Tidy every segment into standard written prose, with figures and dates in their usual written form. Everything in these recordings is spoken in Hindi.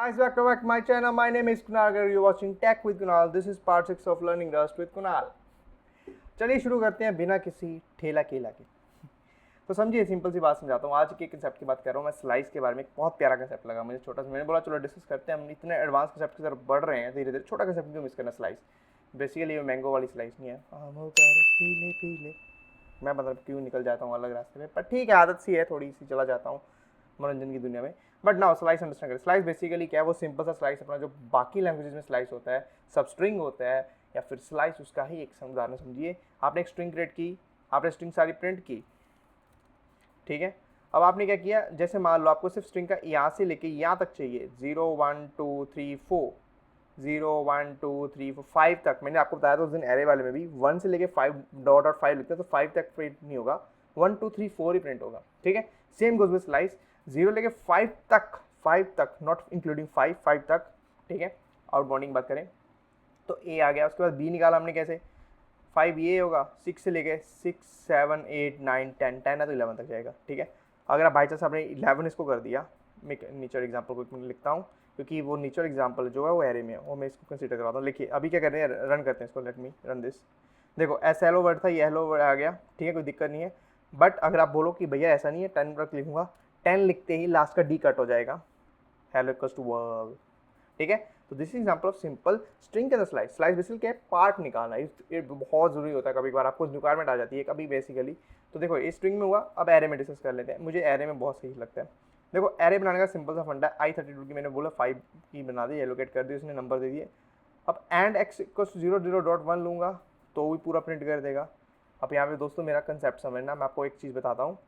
Guys, welcome back to my channel. My name is Kunal. You're watching Tech with Kunal. This is part 6 of Learning Rust with Kunal. चलिए शुरू करते हैं बिना किसी ठेला केला के। तो समझिए, सिंपल सी बात समझाता हूँ। आज के कंसेप्ट की बात कर रहा हूँ मैं, स्लाइस के बारे में। एक बहुत प्यारा कंसेप्ट लगा मुझे, छोटा सा। मैंने बोला चलो डिस्कस करते हैं। हम इतने एडवांस कंसेप्ट की तरफ बढ़ रहे हैं धीरे धीरे, छोटा कंसेप्ट क्यों मिस करना। स्लाइस बेसिकली ये मैंगो वाली स्लाइस नहीं है। आमों का रस पीले पीले, मैं मतलब क्यों निकल जाता हूँ अलग रास्ते में, पर ठीक है, आदत सी है, थोड़ी सी चला जाता हूँ मनोरंजन की दुनिया में। बट नाउ स्लाइस अंडरस्टैंड करें। स्लाइस बेसिकली क्या है? वो सिंपल सा स्लाइस अपना जो बाकी लैंग्वेजेस में स्लाइस होता है, सब स्ट्रिंग होता है, या फिर स्लाइस उसका ही एक उदाहरण समझिए। आपने एक स्ट्रिंग क्रिएट की, आपने स्ट्रिंग सारी प्रिंट की, ठीक है। अब आपने क्या किया, जैसे मान लो आपको सिर्फ स्ट्रिंग का यहाँ से लेके यहाँ तक चाहिए, 0 1 2 3 4, 0 1 2 3 4 5 तक। मैंने आपको बताया था उस दिन एरे वाले में भी 1 से लेके 5 डॉट और 5 लिखते हैं, तो 5 तक प्रिंट नहीं होगा, 1 2 3 4 ही प्रिंट होगा, ठीक है। सेम गोज विद स्लाइस, 0 लेके 5 तक, नॉट इंक्लूडिंग 5 तक, ठीक है। आउटबाउंडिंग बात करें तो ए आ गया, उसके बाद बी निकाला हमने कैसे, 5 ये होगा, 6 से लेके 6 7 8 9 10 10 है तो 11 तक जाएगा, ठीक है। अगर आप बाई चांस आपने 11 इसको कर दिया, मैं नेचर एग्जाम्पल को एक मिनट लिखता हूँ क्योंकि वो नेचर एग्जाम्पल जो है वो एरे में है, वो मैं इसको कंसीडर करवाता हूँ। लिखिए अभी क्या कर रहे हैं, रन करते हैं इसको। Let me run this. देखो एस हेलो वर्ड था, ये हेलो वर्ड आ गया, ठीक है, कोई दिक्कत नहीं है। बट अगर आप बोलो कि भैया ऐसा नहीं है, 10 तक लिखूंगा, 10 लिखते ही लास्ट का डी कट हो जाएगा, हेलो इक्वल्स टू वर्ल्ड, ठीक है। तो this is example of simple string के अंदर स्लाइस। स्लाइस बेसिकली क्या है, पार्ट निकालना, ये बहुत जरूरी होता है। कभी बार आपको रिक्वायरमेंट आ जाती है कभी बेसिकली। तो देखो ये स्ट्रिंग में हुआ, अब एरे में डिस्कस कर लेते हैं। मुझे एरे में बहुत सही लगता है। देखो एरे बनाने का सिंपल सा फंडा है। i32 की मैंने बोला 5 की बना दी, एलोकेट कर दी, उसने नंबर दे दिए। अब एंड एक्स इक्वल्स 0 0.1 लूँगा तो भी पूरा प्रिंट कर देगा। अब यहाँ पे दोस्तों मेरा कंसेप्ट समझना, मैं आपको एक चीज़ बताता हूँ।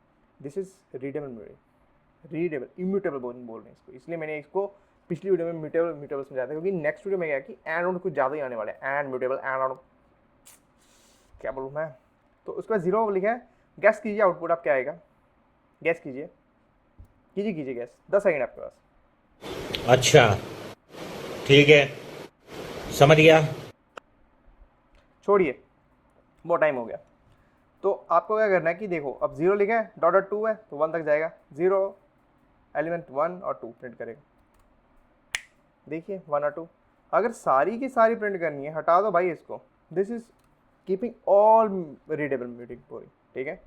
This is readable memory, readable immutable बोल रहे हैं इसको, इसलिए मैंने इसको पिछली वीडियो में म्यूटेबल समझाया था, क्योंकि नेक्स्ट वीडियो में क्या है कि एंड आउट कुछ ज़्यादा ही आने वाले हैं। एंड म्यूटेबल, एंड आउट, क्या बोलूँ मैं। तो उसके बाद 0 लिखा है। गैस कीजिए आउटपुट आप क्या आएगा, गैस कीजिए गैस। 10 सेकेंड आपके पास। अच्छा ठीक है, समझ गया। छोड़िए, बहुत टाइम हो गया। तो आपको क्या करना है कि देखो अब 0 लिखा है, डॉट 2 है तो 1 तक जाएगा, 0 एलिमेंट 1 और 2 प्रिंट करेगा। देखिए 1 और 2, अगर सारी की सारी प्रिंट करनी है, हटा दो भाई इसको। This is keeping all readable muting पूरी, ठीक है।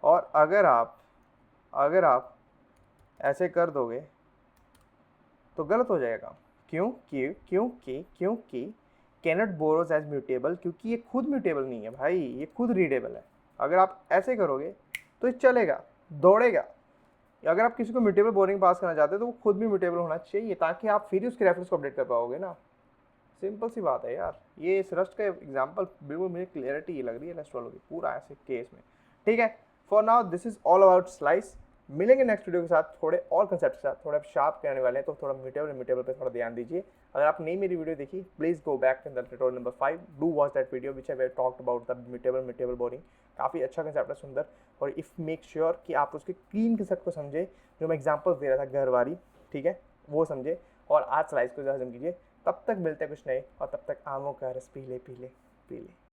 और अगर आप ऐसे कर दोगे तो गलत हो जाएगा। क्योंकि कैनॉट बोरोज एज म्यूटेबल, क्योंकि ये खुद म्यूटेबल नहीं है भाई, ये खुद रीडेबल है। अगर आप ऐसे करोगे तो ये चलेगा, दौड़ेगा। अगर आप किसी को म्यूटेबल बोरिंग पास करना चाहते हो तो वो खुद भी म्यूटेबल होना चाहिए, ताकि आप फिर उसके रेफरेंस को अपडेट कर पाओगे ना। सिंपल सी बात है यार। ये इस रस्ट का एग्जांपल बिल्कुल मुझे क्लियरिटी लग रही है रस्ट वालों की पूरा ऐसे केस में, ठीक है। For now this is all about slice. मिलेंगे नेक्स्ट वीडियो के साथ थोड़े और कंसेप्ट के साथ, थोड़ा शार्प करने वाले हैं, तो थोड़ा म्यूटेबल पे थोड़ा ध्यान दीजिए। अगर आप नहीं मेरी वीडियो देखी, please go back in the tutorial number 5, do watch that video which I talked about the mutable boring. काफ़ी अच्छा कंसेप्ट है, सुंदर। और इफ मेक श्योर कि आप उसके क्लीन कंसेप्ट को समझे, जो मैं एग्जाम्पल्स दे रहा था घर वाली, ठीक है, वो समझे। और आज स्लाइस को हजम कीजिए। तब तक मिलते हैं कुछ नए, और तब तक आमों का रस पीले पीले पीले।